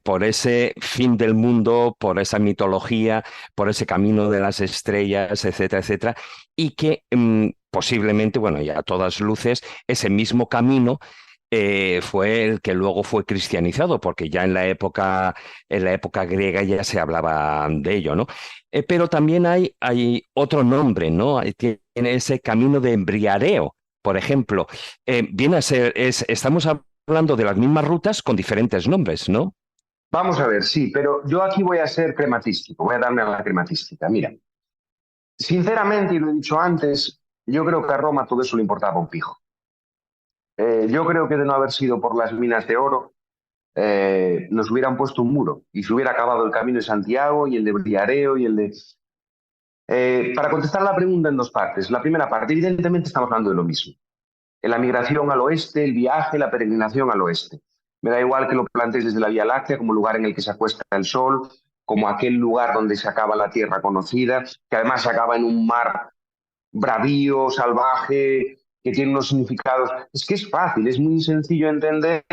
por ese fin del mundo, por esa mitología, por ese camino de las estrellas, etcétera, etcétera, y que posiblemente, bueno, ya a todas luces, ese mismo camino fue el que luego fue cristianizado, porque ya en la época griega ya se hablaba de ello, ¿no? Pero también hay otro nombre, ¿no? Tiene ese camino de Embriareo, por ejemplo. Viene a ser, estamos hablando de las mismas rutas con diferentes nombres, ¿no? Vamos a ver, sí, pero yo aquí voy a ser crematístico, voy a darme a la crematística. Mira, sinceramente, y lo he dicho antes, yo creo que a Roma todo eso le importaba un pijo. Yo creo que de no haber sido por las minas de oro, nos hubieran puesto un muro y se hubiera acabado el camino de Santiago y el de Briareo y el de... para contestar la pregunta en dos partes. La primera parte, evidentemente estamos hablando de lo mismo. La migración al oeste, el viaje, la peregrinación al oeste. Me da igual que lo plantees desde la Vía Láctea como lugar en el que se acuesta el sol, como aquel lugar donde se acaba la tierra conocida, que además se acaba en un mar bravío, salvaje, que tiene unos significados. Es que es fácil, es muy sencillo entender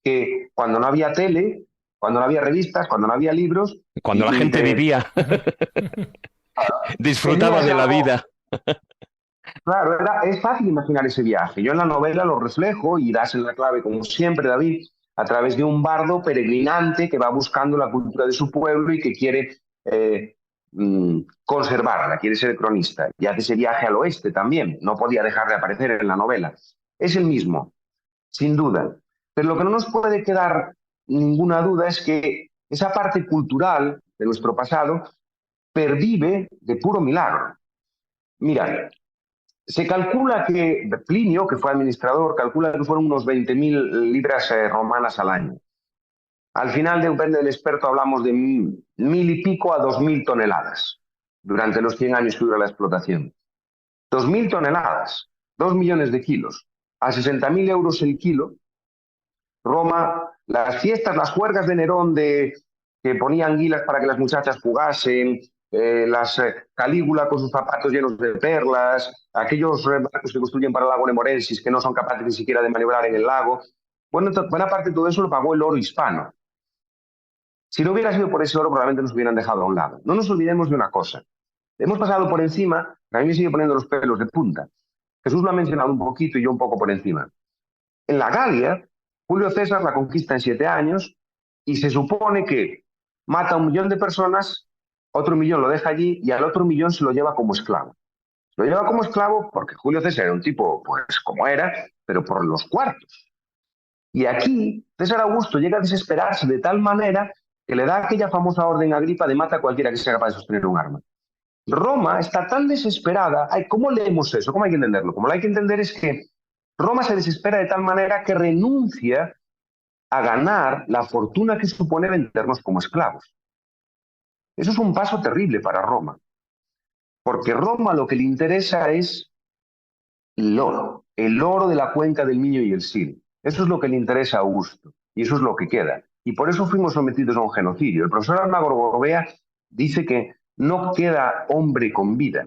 que cuando no había tele, cuando no había revistas, cuando no había libros... Cuando la gente vivía, disfrutaba de la vida. Claro, es fácil imaginar ese viaje. Yo en la novela lo reflejo y das en la clave, como siempre, David, a través de un bardo peregrinante que va buscando la cultura de su pueblo y que quiere conservarla, quiere ser cronista. Y hace ese viaje al oeste también. No podía dejar de aparecer en la novela. Es el mismo, sin duda. Pero lo que no nos puede quedar ninguna duda es que esa parte cultural de nuestro pasado pervive de puro milagro. Mira, se calcula que Plinio, que fue administrador, calcula que fueron unos 20.000 libras romanas al año. Al final, depende del experto, hablamos de 1.000 y pico a 2.000 toneladas durante los 100 años que dura la explotación. 2.000 toneladas, 2 millones de kilos, a 60.000 euros el kilo. Roma, las fiestas, las juergas de Nerón que ponía anguilas para que las muchachas jugasen, Calígula con sus zapatos llenos de perlas, aquellos barcos que construyen para el lago Nemorensis que no son capaces ni siquiera de maniobrar en el lago. Bueno, buena parte de todo eso lo pagó el oro hispano. Si no hubiera sido por ese oro, probablemente nos hubieran dejado a un lado. No nos olvidemos de una cosa. Hemos pasado por encima, a mí me sigue poniendo los pelos de punta. Jesús lo ha mencionado un poquito y yo un poco por encima. En la Galia, Julio César la conquista en 7 años y se supone que mata a 1 millón de personas, otro 1 millón lo deja allí y al otro 1 millón se lo lleva como esclavo. Se lo lleva como esclavo porque Julio César era un tipo, pues, como era, pero por los cuartos. Y aquí César Augusto llega a desesperarse de tal manera que le da aquella famosa orden a Agripa de mata a cualquiera que sea capaz de sostener un arma. Roma está tan desesperada. ¿Cómo leemos eso? ¿Cómo hay que entenderlo? Como lo hay que entender es que Roma se desespera de tal manera que renuncia a ganar la fortuna que supone vendernos como esclavos. Eso es un paso terrible para Roma, porque Roma lo que le interesa es el oro de la cuenca del Miño y el Sil. Eso es lo que le interesa a Augusto, y eso es lo que queda. Y por eso fuimos sometidos a un genocidio. El profesor Almagro Gorbea dice que no queda hombre con vida.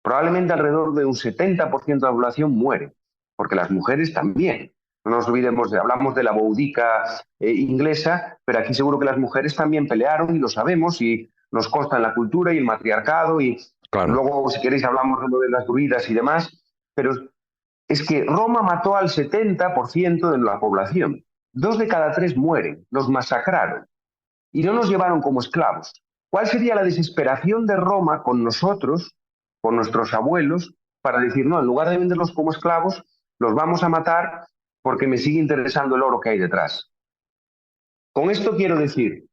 Probablemente alrededor de un 70% de la población muere, porque las mujeres también. No nos olvidemos hablamos de la boudica inglesa, pero aquí seguro que las mujeres también pelearon y lo sabemos y nos consta en la cultura y el matriarcado y claro. Luego, si queréis, hablamos de las druidas y demás, pero es que Roma mató al 70% de la población. 2 de cada 3 mueren, los masacraron y no nos llevaron como esclavos. ¿Cuál sería la desesperación de Roma con nosotros, con nuestros abuelos, para decir, no, en lugar de venderlos como esclavos, los vamos a matar porque me sigue interesando el oro que hay detrás? Con esto quiero decir,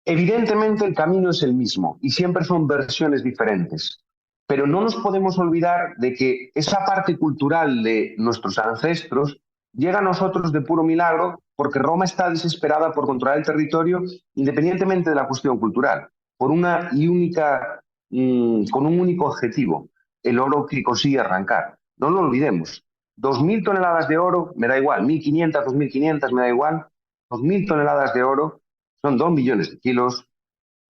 evidentemente el camino es el mismo y siempre son versiones diferentes, pero no nos podemos olvidar de que esa parte cultural de nuestros ancestros llega a nosotros de puro milagro porque Roma está desesperada por controlar el territorio independientemente de la cuestión cultural, por una y única, con un único objetivo, el oro que consigue arrancar. No lo olvidemos. 2.000 toneladas de oro, me da igual, 1.500, 2.500, me da igual. 2.000 toneladas de oro son 2 millones de kilos.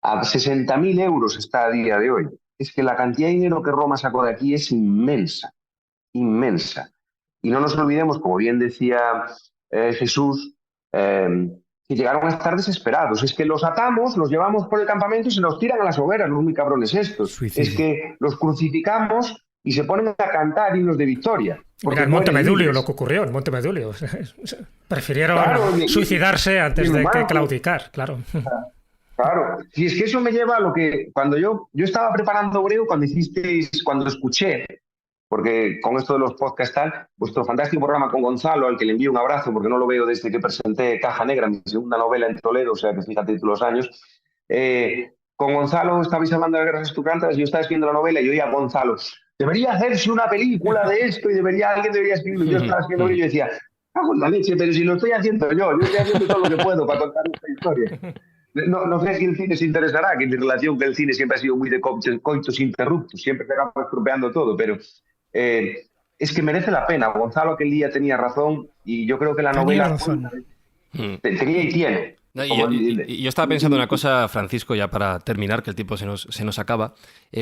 A 60.000 euros está a día de hoy. Es que la cantidad de dinero que Roma sacó de aquí es inmensa, inmensa. Y no nos olvidemos, como bien decía Jesús, que llegaron a estar desesperados. Es que los atamos, los llevamos por el campamento y se los tiran a las hogueras, los muy cabrones estos. Suicidio. Es que los crucificamos y se ponen a cantar himnos de victoria. Mira, en Monte Medulio lo que ocurrió, en Monte Medulio. Prefirieron suicidarse antes de que claudicar, claro. Claro, y es que eso me lleva a lo que cuando yo estaba preparando Obreo, cuando escuché porque con esto de los podcasts tal, vuestro fantástico programa con Gonzalo, al que le envío un abrazo porque no lo veo desde que presenté Caja Negra, mi segunda novela en Toledo, o sea que fíjate tú los años. Con Gonzalo estabais hablando de las guerras estudiantinas, yo estaba escribiendo la novela y oía a Gonzalo, debería hacerse una película de esto y alguien debería escribirlo. Yo estaba escribiendo y yo decía, cago en la leche, pero si lo estoy haciendo yo estoy haciendo todo lo que puedo para contar esta historia. No sé si el cine se interesará, que mi relación con el cine siempre ha sido muy de coitus interruptus, siempre acabamos estropeando todo, pero es que merece la pena. Gonzalo aquel día tenía razón y yo creo que la novela tenía y tiene. No, y yo estaba pensando una cosa, Francisco, ya para terminar, que el tiempo se nos acaba,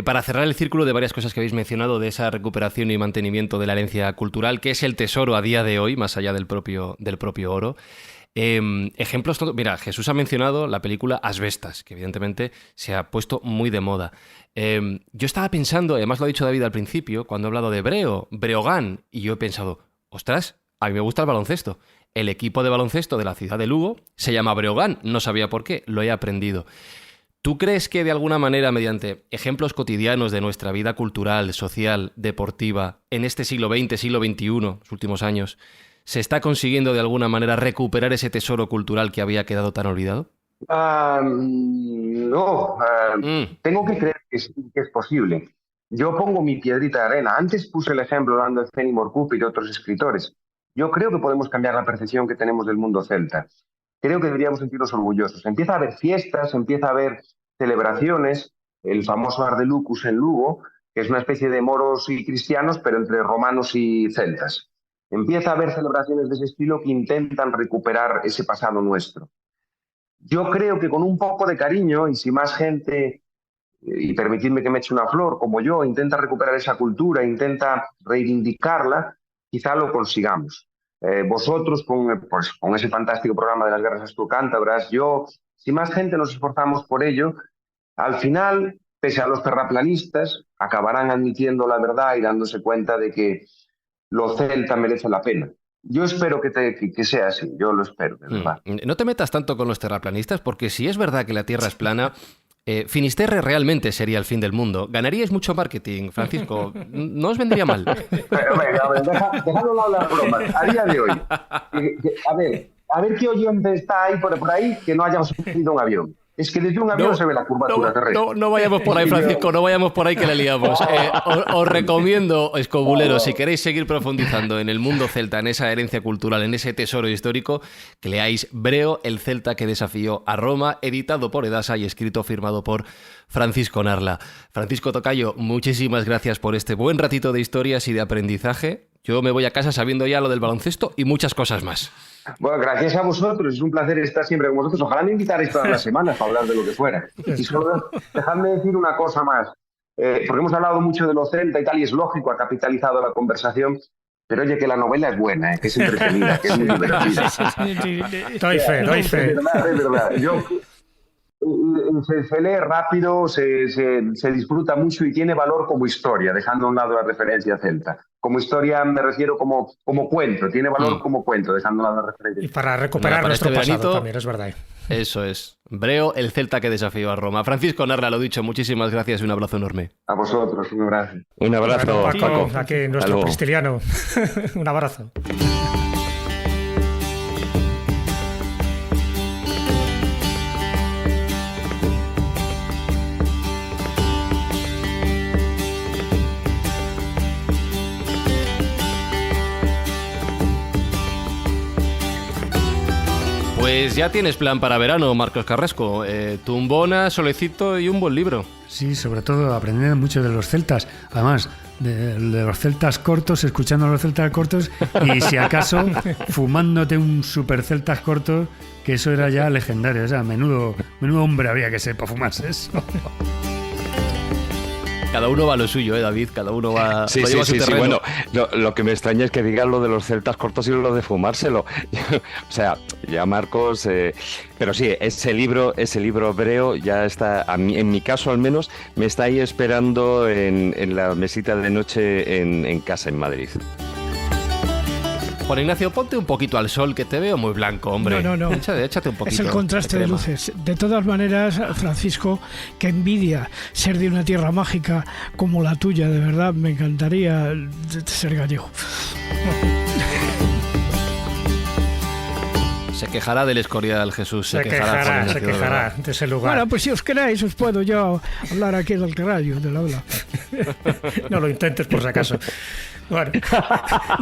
para cerrar el círculo de varias cosas que habéis mencionado de esa recuperación y mantenimiento de la herencia cultural, que es el tesoro a día de hoy, más allá del propio oro. Ejemplos, mira, Jesús ha mencionado la película Asbestas, que evidentemente se ha puesto muy de moda. Yo estaba pensando, además lo ha dicho David al principio, cuando ha hablado de Breogán, y yo he pensado, ostras, a mí me gusta el baloncesto. El equipo de baloncesto de la ciudad de Lugo se llama Breogán, no sabía por qué, lo he aprendido. ¿Tú crees que de alguna manera, mediante ejemplos cotidianos de nuestra vida cultural, social, deportiva, en este siglo XX, siglo XXI, los últimos años, se está consiguiendo de alguna manera recuperar ese tesoro cultural que había quedado tan olvidado? No, tengo que creer que es posible. Yo pongo mi piedrita de arena. Antes puse el ejemplo hablando de Fenimore Cooper y de otros escritores. Yo creo que podemos cambiar la percepción que tenemos del mundo celta. Creo que deberíamos sentirnos orgullosos. Empieza a haber fiestas, empieza a haber celebraciones, el famoso Ardelucus en Lugo, que es una especie de moros y cristianos, pero entre romanos y celtas. Empieza a haber celebraciones de ese estilo que intentan recuperar ese pasado nuestro. Yo creo que con un poco de cariño, y si más gente, y permitidme que me eche una flor, como yo, intenta recuperar esa cultura, intenta reivindicarla, quizá lo consigamos. Vosotros con ese fantástico programa de las guerras astro-cántabras, yo, si más gente nos esforzamos por ello, al final, pese a los terraplanistas, acabarán admitiendo la verdad y dándose cuenta de que lo celta merece la pena. Yo espero que sea así, yo lo espero, de verdad. No te metas tanto con los terraplanistas, porque si es verdad que la Tierra es plana, Finisterre realmente sería el fin del mundo. Ganaríais mucho marketing, Francisco. No os vendría mal. Dejadlo a las bromas. A día de hoy, a ver qué oyente está ahí por ahí que no haya sufrido un avión. Es que desde un avión se ve la curvatura terrestre. No vayamos por ahí, Francisco, no vayamos por ahí que la liamos. Os recomiendo, escobuleros, si queréis seguir profundizando en el mundo celta, en esa herencia cultural, en ese tesoro histórico, que leáis Breo, el celta que desafió a Roma, editado por Edasa y escrito, firmado por Francisco Narla. Francisco Tocayo, muchísimas gracias por este buen ratito de historias y de aprendizaje. Yo me voy a casa sabiendo ya lo del baloncesto y muchas cosas más. Bueno, gracias a vosotros. Es un placer estar siempre con vosotros. Ojalá me invitarais todas las semanas para hablar de lo que fuera. Y solo dejadme decir una cosa más. Porque hemos hablado mucho de lo celta y tal, y es lógico, ha capitalizado la conversación. Pero oye, que la novela es buena, que es entretenida, que es muy divertida. Doy fe. Es verdad. Se lee rápido, se disfruta mucho y tiene valor como historia, dejando a un lado la referencia celta. Como historia me refiero como cuento, tiene valor como cuento, dejando a un lado la referencia. Y para recuperar nuestro pasado también, es verdad. Eso es. Breo, el celta que desafió a Roma. Francisco Narla, lo dicho, muchísimas gracias y un abrazo enorme. A vosotros, un abrazo. Un abrazo, bueno, Paco, aquí nuestro Aló. Pristiliano. Un abrazo. Pues ya tienes plan para verano, Marcos Carrasco. Tumbona, solecito y un buen libro. Sí, sobre todo aprendiendo mucho de los celtas. Además, de los celtas cortos, escuchando a los celtas cortos y si acaso fumándote un super celtas corto, que eso era ya legendario. O sea, menudo hombre había que ser para fumarse eso. Cada uno va a lo suyo, David, cada uno va Sí, lo lleva a su terreno. Bueno, lo que me extraña es que digas lo de los celtas cortos y lo de fumárselo. O sea, ya Marcos... pero sí, ese libro Breo ya está, en mi caso al menos, me está ahí esperando en la mesita de noche en casa en Madrid. Juan Ignacio, ponte un poquito al sol, que te veo muy blanco, hombre. No. Échate un poquito. Es el contraste de luces. De todas maneras, Francisco, que envidia ser de una tierra mágica como la tuya, de verdad, me encantaría ser gallego. Se quejará del Escorial, Jesús. Se quejará de ese lugar. Bueno, pues si os queráis, os puedo yo hablar aquí del Carallo, del habla. No lo intentes por si acaso. Bueno,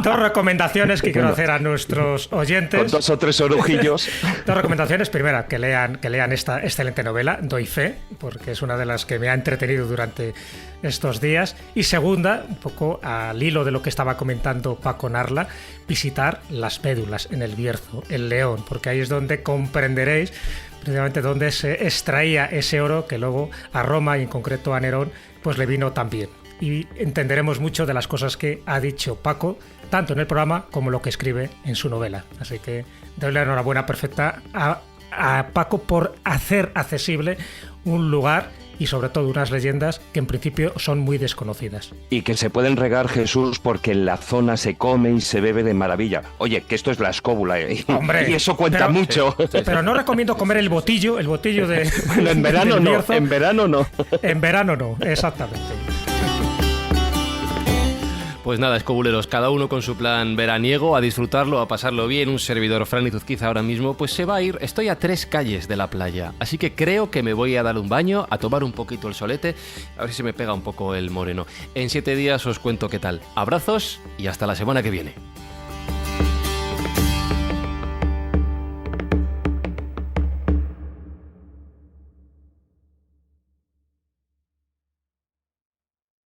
2 recomendaciones que quiero hacer a nuestros oyentes. Con 2 o 3 orujillos. 2 recomendaciones. Primera, que lean esta excelente novela, Doy Fe, porque es una de las que me ha entretenido durante estos días. Y segunda, un poco al hilo de lo que estaba comentando Paco Narla, visitar las médulas en el Bierzo, en León, porque ahí es donde comprenderéis precisamente dónde se extraía ese oro que luego a Roma y en concreto a Nerón pues le vino tan bien. Y entenderemos mucho de las cosas que ha dicho Paco, tanto en el programa como lo que escribe en su novela. Así que doy la enhorabuena perfecta a Paco por hacer accesible un lugar y sobre todo unas leyendas que en principio son muy desconocidas. Y que se pueden regar, Jesús, porque en la zona se come y se bebe de maravilla. Oye, que esto es la escóbula, Hombre, y eso cuenta mucho. Pero no recomiendo comer el botillo de... Bueno, en verano no, Bierzo. en verano no. En verano no, exactamente. Pues nada, escobuleros, cada uno con su plan veraniego, a disfrutarlo, a pasarlo bien. Un servidor, Fran Izuzquiza, ahora mismo, pues se va a ir. Estoy a 3 calles de la playa, así que creo que me voy a dar un baño, a tomar un poquito el solete, a ver si se me pega un poco el moreno. En 7 días os cuento qué tal. Abrazos y hasta la semana que viene.